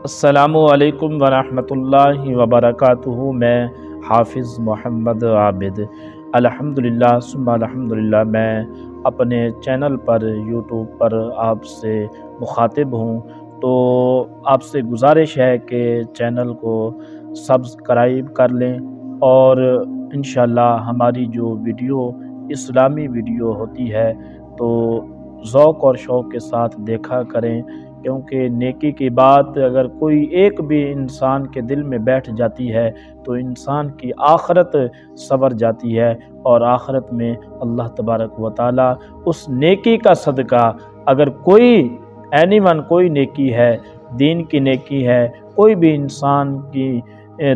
अस्सलामुअलैकुम वरहमतुल्लाहि वबरकातुहू। मैं हाफिज़ मोहम्मद आबिद अल्हम्दुलिल्लाह सुम्मा अल्हम्दुलिल्लाह मैं अपने चैनल पर यूट्यूब पर आपसे मुखातिब हूँ। तो आपसे गुजारिश है कि चैनल को सब्सक्राइब कर लें और इंशाअल्लाह हमारी जो वीडियो इस्लामी वीडियो होती है तो ज़ौक़ और शौक़ के साथ देखा करें, क्योंकि नेकी की बात अगर कोई एक भी इंसान के दिल में बैठ जाती है तो इंसान की आखिरत संवर जाती है और आखिरत में अल्लाह तबारक व तआला उस नेकी का सदका, अगर कोई नेकी है, दीन की नेकी है, कोई भी इंसान की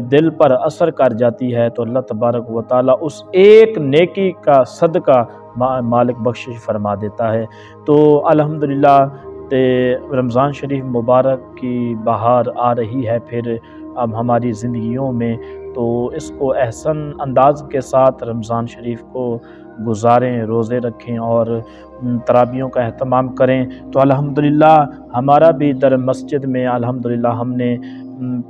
दिल पर असर कर जाती है तो अल्लाह तबारक व तआला उस एक नेकी का सदका मालिक बख्शिश फरमा देता है। तो अल्हम्दुलिल्लाह रमज़ान शरीफ मुबारक की बहार आ रही है फिर अब हमारी ज़िंदगियों में, तो इसको एहसन अंदाज के साथ रमज़ान शरीफ को गुज़ारें, रोज़े रखें और तराबियों का अहतमाम करें। तो अल्हम्दुलिल्लाह हमारा भी इधर मस्जिद में अल्हम्दुलिल्लाह हमने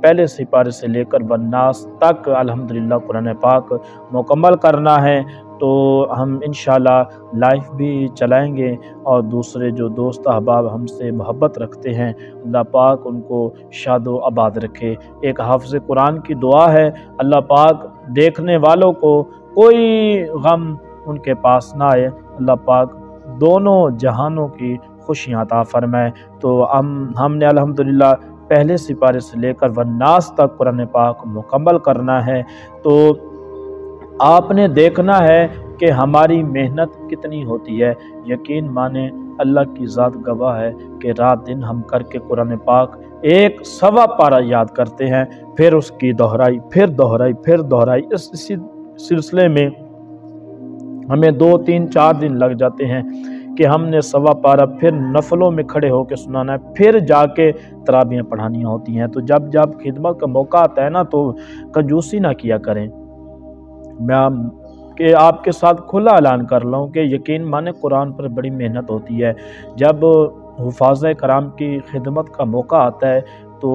पहले सिपारे से लेकर वन्नास तक अल्हम्दुलिल्लाह कुरान पाक मुकम्मल करना है। तो हम इंशाअल्लाह लाइव भी चलाएंगे और दूसरे जो दोस्त अहबाब हमसे मोहब्बत रखते हैं अल्लाह पाक उनको शादो आबाद रखे। एक हाफ़िज़ कुरान की दुआ है, अल्लाह पाक देखने वालों को कोई गम उनके पास ना आए, अल्लाह पाक दोनों जहानों की खुशियाँ अता फरमाए। तो हमने अल्हम्दुलिल्लाह पहले सिपारे से लेकर वन्नास तक कुरान पाक मुकम्मल करना है। तो आपने देखना है कि हमारी मेहनत कितनी होती है। यकीन माने अल्लाह की ज़ात गवाह है कि रात दिन हम करके कुरान पाक एक सवा पारा याद करते हैं, फिर उसकी दोहराई, फिर दोहराई, फिर दोहराई। इसी सिलसिले में हमें 2, 3, 4 दिन लग जाते हैं कि हमने सवा पारा फिर नफलों में खड़े होकर सुनाना है, फिर जाके तराबियाँ पढ़ानी होती हैं। तो जब जब खिदमत का मौका आता है ना तो कंजूसी ना किया करें। मैं आपके साथ खुला ऐलान कर रहा हूँ कि यकीन माने कुरान पर बड़ी मेहनत होती है। जब हुफ़ाज़ कराम की खिदमत का मौका आता है तो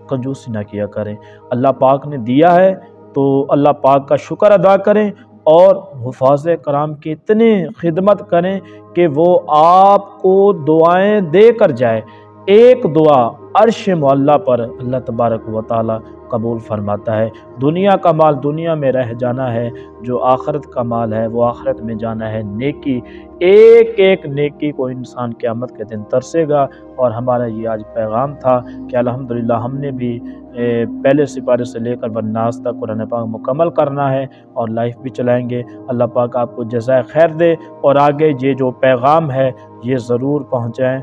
कंजूसी ना किया करें। अल्लाह पाक ने दिया है तो अल्लाह पाक का शुक्र अदा करें और हुफ़ाज़ कराम की इतनी खिदमत करें कि वो आपको दुआएं दे कर जाए। एक दुआ अर्श मुअल्ला पर अल्लाह तबारक व तआला कबूल फरमाता है। दुनिया का माल दुनिया में रह जाना है, जो आखिरत का माल है वो आखिरत में जाना है। नेकी एक एक नेकी को इंसान क़यामत के दिन तरसेगा। और हमारा ये आज पैगाम था कि अल्हम्दुलिल्लाह हमने भी पहले सिपारे से लेकर वन्नास तक कुरान पाक मुकम्मल करना है और लाइफ भी चलाएंगे। अल्लाह पाक आपको जज़ाए खैर दे और आगे ये जो पैगाम है ये ज़रूर पहुँचाएँ,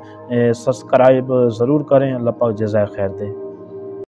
सब्सक्राइब ज़रूर करें। अल्लाह पाक जज़ाए खैर दे।